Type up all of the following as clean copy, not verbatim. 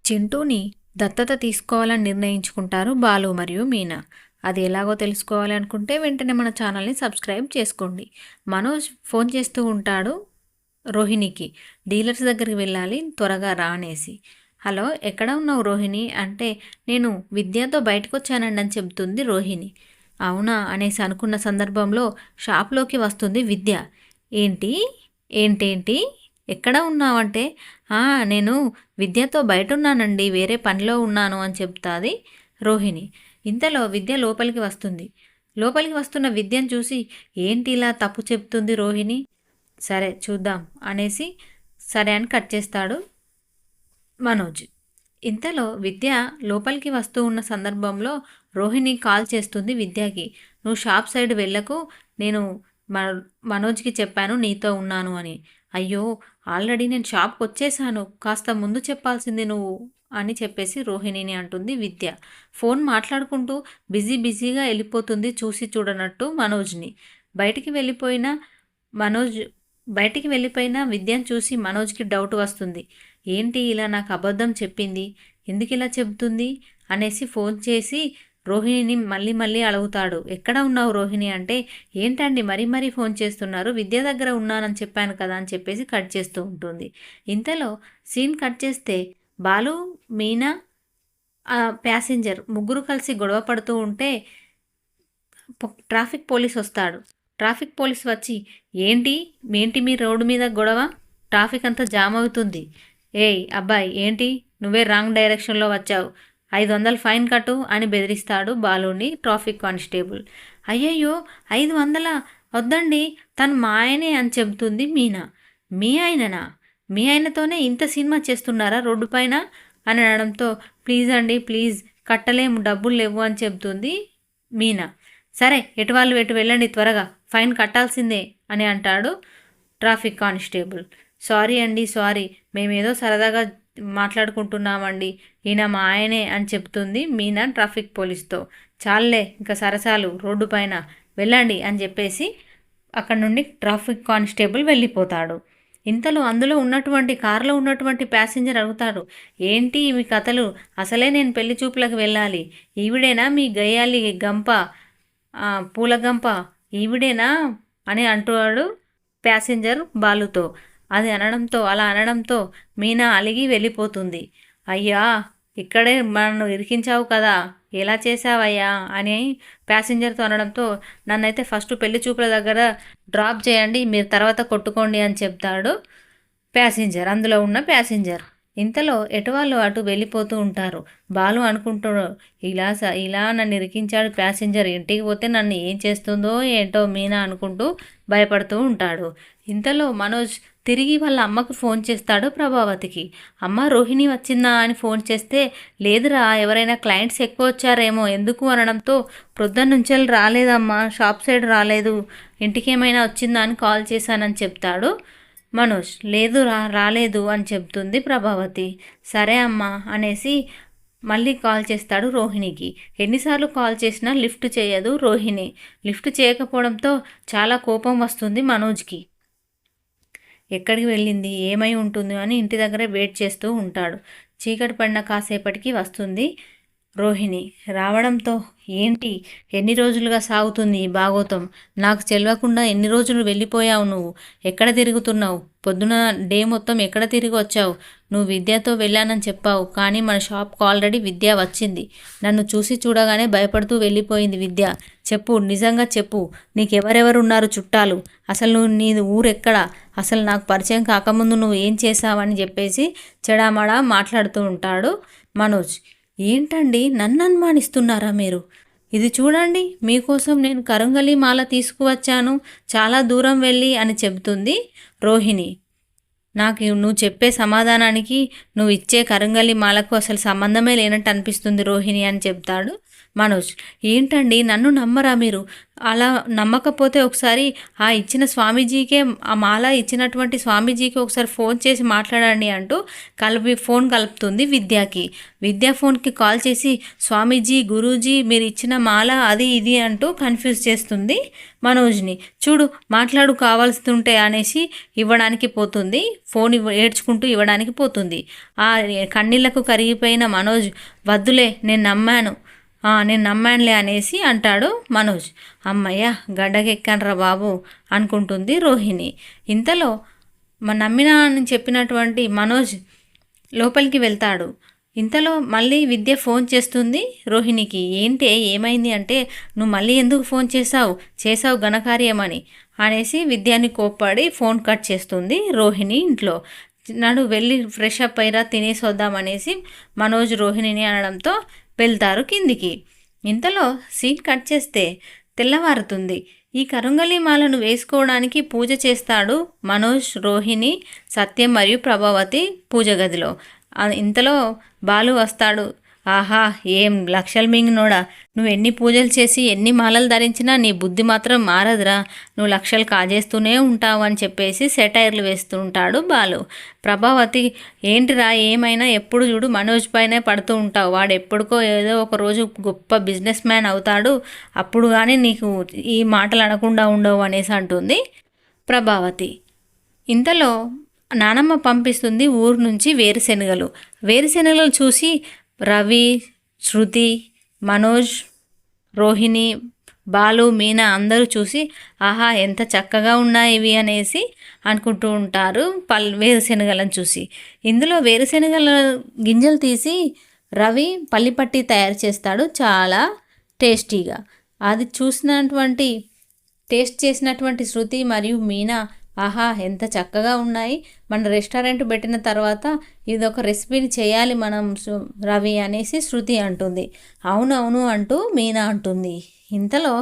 చింటూని దత్తత తీసుకోవాలని నిర్ణయించుకుంటారు బాలు మరియు మీనా. అది ఎలాగో తెలుసుకోవాలి అనుకుంటే వెంటనే మన ఛానల్ని సబ్స్క్రైబ్ చేసుకోండి. మనోజ్ ఫోన్ చేస్తూ ఉంటాడు రోహిణికి, డీలర్స్ దగ్గరికి వెళ్ళాలి త్వరగా రా అనేసి. హలో, ఎక్కడ ఉన్నావు రోహిణి అంటే, నేను విద్యతో బయటకు వచ్చానండి అని చెబుతుంది రోహిణి. అవునా అనేసి అనుకున్న సందర్భంలో షాప్లోకి వస్తుంది విద్య. ఏంటి ఏంటేంటి ఎక్కడ ఉన్నావంటే, నేను విద్యతో బయట ఉన్నానండి, వేరే పనిలో ఉన్నాను అని చెప్తాది రోహిణి. ఇంతలో విద్య లోపలికి వస్తుంది. లోపలికి వస్తున్న విద్యను చూసి, ఏంటి ఇలా తప్పు చెప్తుంది రోహిణి, సరే చూద్దాం అనేసి సరే అని కట్ చేస్తాడు మనోజ్. ఇంతలో విద్య లోపలికి వస్తూ ఉన్న సందర్భంలో రోహిణి కాల్ చేస్తుంది విద్యకి. నువ్వు షాప్ సైడ్ వెళ్ళకు, నేను మనోజ్కి చెప్పాను నీతో ఉన్నాను అని. అయ్యో, ఆల్రెడీ నేను షాప్కి వచ్చేసాను, కాస్త ముందు చెప్పాల్సింది నువ్వు అని చెప్పేసి రోహిణిని అంటుంది విద్య. ఫోన్ మాట్లాడుకుంటూ బిజీగా వెళ్ళిపోతుంది చూసి చూడనట్టు మనోజ్ని. బయటికి వెళ్ళిపోయిన విద్యను చూసి మనోజ్కి డౌట్ వస్తుంది. ఏంటి ఇలా నాకు అబద్ధం చెప్పింది, ఎందుకు ఇలా చెబుతుంది అనేసి ఫోన్ చేసి రోహిణిని మళ్ళీ అడుగుతాడు. ఎక్కడ ఉన్నావు రోహిణి అంటే, ఏంటండి మరీ ఫోన్ చేస్తున్నారు, విద్య దగ్గర ఉన్నానని చెప్పాను కదా అని చెప్పేసి కట్ చేస్తూ ఉంటుంది. ఇంతలో సీన్ కట్ చేస్తే బాలు, మీనా, ప్యాసింజర్ ముగ్గురు కలిసి గొడవ పడుతూ ఉంటే ట్రాఫిక్ పోలీస్ వస్తాడు. ట్రాఫిక్ పోలీస్ వచ్చి, ఏంటి మీ రోడ్డు మీద గొడవ, ట్రాఫిక్ అంతా జామ్ అవుతుంది, ఏయ్ అబ్బాయి ఏంటి నువ్వే రాంగ్ డైరెక్షన్లో వచ్చావు, 500 ఫైన్ కట్టు అని బెదిరిస్తాడు బాలుని ట్రాఫిక్ కానిస్టేబుల్. అయ్యయ్యో 500 వద్దండి, తను మా ఆయనే అని చెబుతుంది మీనా. మీ ఆయననా, మీ ఆయనతోనే ఇంత సినిమా చేస్తున్నారా రోడ్డు పైన అని అనడంతో, ప్లీజ్ అండి ప్లీజ్, కట్టలేము, డబ్బులు లేవు అని చెబుతుంది మీనా. సరే ఎటు వాళ్ళు ఎటు వెళ్ళండి, త్వరగా ఫైన్ కట్టాల్సిందే అని అంటాడు ట్రాఫిక్ కానిస్టేబుల్. సారీ అండి సారీ, మేమేదో సరదాగా మాట్లాడుకుంటున్నామండి, ఈయన మా ఆయనే అని చెప్తుంది మీనా ట్రాఫిక్ పోలీస్తో. చాలే ఇంకా సరసాలు, రోడ్డు పైన వెళ్ళండి అని చెప్పేసి అక్కడ నుండి ట్రాఫిక్ కానిస్టేబుల్ వెళ్ళిపోతాడు. ఇంతలో అందులో ఉన్నటువంటి కారులో ఉన్నటువంటి ప్యాసింజర్ అడుగుతాడు, ఏంటి మీ కథలు, అసలే నేను పెళ్లి చూపులకు వెళ్ళాలి, ఈవిడేనా మీ గయ్యాలి గంప, పూలగంప ఈవిడేనా అని అంటాడు ప్యాసింజర్ బాలుతో. అలా అనడంతో మీనా అలిగి వెళ్ళిపోతుంది. అయ్యా ఇక్కడే నన్ను ఇరికించావు కదా, ఎలా చేసావయ్యా అని ప్యాసింజర్తో అనడంతో, నన్నైతే ఫస్ట్ పెళ్లి చూపుల దగ్గర డ్రాప్ చేయండి, మీరు తర్వాత కొట్టుకోండి అని చెప్తాడు అందులో ఉన్న ప్యాసింజర్. ఇంతలో ఎటువాళ్ళు అటు వెళ్ళిపోతూ ఉంటారు. బాలు అనుకుంటాడు, ఇలా నన్ను ఇరికించాడు ప్యాసింజర్, ఇంటికి పోతే నన్ను ఏం చేస్తుందో ఏంటో మీనా అనుకుంటూ భయపడుతూ ఉంటాడు. ఇంతలో మనోజ్ తిరిగి వాళ్ళ అమ్మకు ఫోన్ చేస్తాడు ప్రభావతికి. అమ్మ రోహిణి వచ్చిందా అని ఫోన్ చేస్తే, లేదురా ఎవరైనా క్లయింట్స్ ఎక్కువ వచ్చారేమో ఎందుకు అనడంతో, ప్రొద్దున నుంచి రాలేదమ్మా, షాప్ సైడ్ రాలేదు, ఇంటికేమైనా వచ్చిందా అని కాల్ చేశానని చెప్తాడు మనోజ్. లేదు రాలేదు అని చెప్తుంది ప్రభావతి. సరే అమ్మా అనేసి మళ్ళీ కాల్ చేస్తాడు రోహిణికి. ఎన్నిసార్లు కాల్ చేసినా లిఫ్ట్ చేయదు రోహిణి. లిఫ్ట్ చేయకపోవడంతో చాలా కోపం వస్తుంది మనోజ్కి. ఎక్కడికి వెళ్ళింది, ఏమై ఉంటుంది అని ఇంటి దగ్గర వెయిట్ చేస్తూ ఉంటాడు. చీకటి పడిన కాసేపటికి వస్తుంది రోహిణి. రావడంతో, ఏంటి ఎన్ని రోజులుగా సాగుతుంది ఈ భాగోతం, నాకు తెలియకుండా ఎన్ని రోజులు వెళ్ళిపోయావు, నువ్వు ఎక్కడ తిరుగుతున్నావు, పొద్దున డే మొత్తం ఎక్కడ తిరిగి వచ్చావు, నువ్వు విద్యతో వెళ్ళానని చెప్పావు, కానీ మన షాప్కి ఆల్రెడీ విద్య వచ్చింది, నన్ను చూసి చూడగానే భయపడుతూ వెళ్ళిపోయింది విద్య, చెప్పు నిజంగా చెప్పు, నీకెవరెవరు ఉన్నారు చుట్టాలు, అసలు నువ్వు నీ ఊరెక్కడ, అసలు నాకు పరిచయం కాకముందు నువ్వు ఏం చేసావని చెప్పేసి చెడామడా మాట్లాడుతూ ఉంటాడు మనోజ్. ఏంటండి నన్ను అనుమానిస్తున్నారా మీరు, ఇది చూడండి మీకోసం నేను కరంగలి మాల తీసుకువచ్చాను, చాలా దూరం వెళ్ళి అని చెబుతుంది రోహిణి. నాకు నువ్వు చెప్పే సమాధానానికి నువ్వు ఇచ్చే కరంగలి మాలకు అసలు సంబంధమే లేనట్టు అనిపిస్తుంది రోహిణి అని చెప్తాడు మనోజ్. ఏంటండి నన్ను నమ్మరా మీరు? అలా నమ్మకపోతే ఒకసారి ఆ ఇచ్చిన స్వామీజీకే, ఆ మాల ఇచ్చినటువంటి స్వామీజీకి ఒకసారి ఫోన్ చేసి మాట్లాడండి అంటూ ఫోన్ కలుపుతుంది విద్యకి. విద్యా ఫోన్కి కాల్ చేసి స్వామీజీ, గురూజీ మీరు ఇచ్చిన మాల అది ఇది అంటూ కన్ఫ్యూజ్ చేస్తుంది మనోజ్ని. చూడు మాట్లాడు కావాల్సింటే అనేసి ఇవ్వడానికి పోతుంది. ఫోన్ ఏడ్చుకుంటూ ఇవ్వడానికి పోతుంది. ఆ కన్నీళ్లకు కరిగిపోయిన మనోజ్, వద్దులే నేను నమ్మానులే అనేసి అంటాడు మనోజ్. అమ్మయ్య గడ్డకెక్కాన్రా బాబు అనుకుంటుంది రోహిణి. ఇంతలో నమ్మినా అని చెప్పినటువంటి మనోజ్ లోపలికి వెళ్తాడు. ఇంతలో మళ్ళీ విద్య ఫోన్ చేస్తుంది రోహిణికి. ఏమైంది అంటే, నువ్వు మళ్ళీ ఎందుకు ఫోన్ చేసావు ఘనకార్యమని అనేసి విద్యాని కోప్పడి ఫోన్ కట్ చేస్తుంది రోహిణి. ఇంట్లో నాడు వెళ్ళి ఫ్రెష్ అప్ అయ్యిరా తినేసి వద్దామనేసి మనోజ్ రోహిణిని అనడంతో వెళ్తారు కిందికి. ఇంతలో సీన్ కట్ చేస్తే తెల్లవారుతుంది. ఈ కరుంగలి మాలను వేసుకోవడానికి పూజ చేస్తాడు మనోజ్, రోహిణి, సత్యం మరియు ప్రభావతి పూజ గదిలో. ఇంతలో బాలు వస్తాడు. ఆహా ఏం లక్షలు మింగినోడా, నువ్వు ఎన్ని పూజలు చేసి ఎన్ని మాలలు ధరించినా నీ బుద్ధి మాత్రం మారదురా, నువ్వు లక్షలు కాజేస్తూనే ఉంటావు అని చెప్పేసి సెటైర్లు వేస్తూ ఉంటాడు బాలు. ప్రభావతి, ఏంటిరా ఏమైనా ఎప్పుడు చూడు మనోజ్ పైనే పడుతూ ఉంటావు, వాడు ఎప్పుడుకో ఏదో ఒక రోజు గొప్ప బిజినెస్ మ్యాన్ అవుతాడు, అప్పుడు కానీ నీకు ఈ మాటలు అనకుండా ఉండవు అనేసి అంటుంది ప్రభావతి. ఇంతలో నానమ్మ పంపిస్తుంది ఊరు నుంచి వేరుశెనగలు చూసి రవి, శృతి, మనోజ్, రోహిణి, బాలు, మీనా అందరూ చూసి ఆహా ఎంత చక్కగా ఉన్నాయి ఇవి అనేసి అనుకుంటూ ఉంటారు వేరుశెనగలను చూసి. ఇందులో వేరుశెనగల గింజలు తీసి రవి పల్లిపట్టి తయారు చేస్తాడు చాలా టేస్టీగా. అది టేస్ట్ చేసినటువంటి శృతి మరియు మీనా ఆహా ఎంత చక్కగా ఉన్నాయి, మన రెస్టారెంట్ పెట్టిన తర్వాత ఇదొక రెసిపీని చేయాలి మనం రవి అనేసి శృతి అంటుంది. అవునవును అంటూ మీనా అంటుంది. ఇంతలో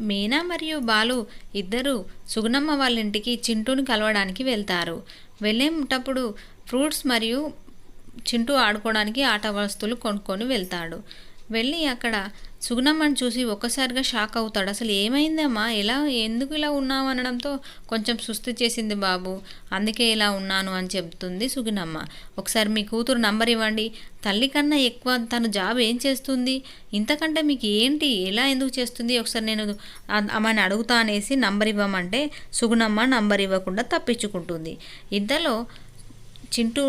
మీనా మరియు బాలు ఇద్దరు సుగుణమ్మ వాళ్ళ ఇంటికి చింటూని కలవడానికి వెళ్తారు. వెళ్ళేటప్పుడు ఫ్రూట్స్ మరియు చింటూ ఆడుకోవడానికి ఆట వస్తువులు కొనుక్కొని వెళ్తాడు. వెళ్ళి అక్కడ సుగుణమ్మని చూసి ఒక్కసారిగా షాక్ అవుతాడు. అసలు ఏమైందమ్మా, ఎందుకు ఇలా ఉన్నావు అనడంతో కొంచెం సుస్థి చేసింది బాబు, అందుకే ఇలా ఉన్నాను అని చెప్తుంది సుగుణమ్మ. ఒకసారి మీ కూతురు నంబర్ ఇవ్వండి, తల్లి కన్నా ఎక్కువ తను జాబ్ ఏం చేస్తుంది, ఇంతకంటే మీకు ఏంటి, ఎలా ఎందుకు చేస్తుంది, ఒకసారి నేను అమ్మని అడుగుతా అనేసి నంబర్ ఇవ్వమంటే సుగుణమ్మ నంబర్ ఇవ్వకుండా తప్పించుకుంటుంది. ఇంతలో చింటూ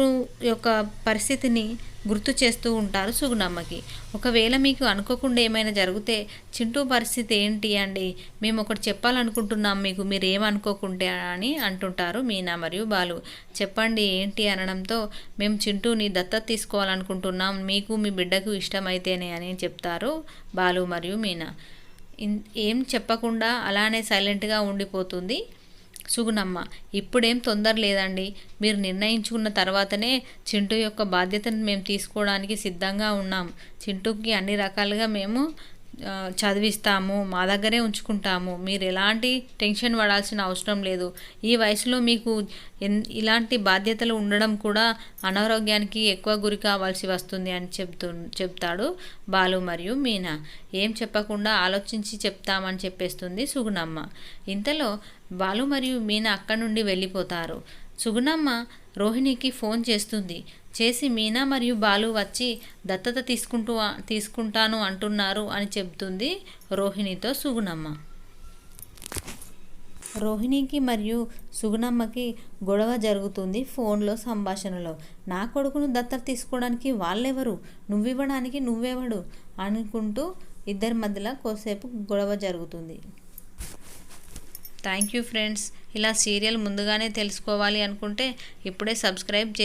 యొక్క పరిస్థితిని గుర్తు చేస్తూ ఉంటారు సుగుణమ్మకి. ఒకవేళ మీకు అనుకోకుండా ఏమైనా జరిగితే చింటూ పరిస్థితి ఏంటి అండి, మేము ఒకటి చెప్పాలనుకుంటున్నాం మీకు, మీరు ఏమనుకోకుంటే అని అంటుంటారు మీనా మరియు బాలు. చెప్పండి ఏంటి అనడంతో మేము చింటూని దత్తత తీసుకోవాలనుకుంటున్నాం, మీకు మీ బిడ్డకు ఇష్టమైతేనే అని చెప్తారు బాలు మరియు మీనా. ఏం చెప్పకుండా అలానే సైలెంట్గా ఉండిపోతుంది సుగుణమ్మ. ఇప్పుడేం తొందర లేదండి, మీరు నిర్ణయించుకున్న తర్వాతనే చింటూ యొక్క బాధ్యతను మేము తీసుకోవడానికి సిద్ధంగా ఉన్నాం. చింటూకి అన్ని రకాలుగా మేము చదివిస్తాము, మా దగ్గరే ఉంచుకుంటాము, మీరు ఎలాంటి టెన్షన్ పడాల్సిన అవసరం లేదు. ఈ వయసులో మీకు ఇలాంటి బాధ్యతలు ఉండడం కూడా అనారోగ్యానికి ఎక్కువ గురి కావాల్సి వస్తుంది అని చెప్తాడు బాలు మరియు మీనా. ఏం చెప్పకుండా ఆలోచించి చెప్తామని చెప్పేస్తుంది సుగుణమ్మ. ఇంతలో బాలు మరియు మీనా అక్కడి నుండి వెళ్ళిపోతారు. సుగుణమ్మ రోహిణికి ఫోన్ చేసి మీనా మరియు బాలు వచ్చి దత్తత తీసుకుంటాను అంటున్నారు అని చెప్తుంది రోహిణితో సుగుణమ్మ. రోహిణికి మరియు సుగుణమ్మకి గొడవ జరుగుతుంది ఫోన్లో సంభాషణలో. నా కొడుకును దత్తత తీసుకోవడానికి వాళ్ళెవరు, నువ్వివ్వడానికి నువ్వెవడు అనుకుంటూ ఇద్దరి మధ్యలో కోసేపు గొడవ జరుగుతుంది. Thank you friends. ఇలా సీరియల్ ముందుగానే తెలుసుకోవాలి అనుకుంటే ఇప్పుడే సబ్స్క్రైబ్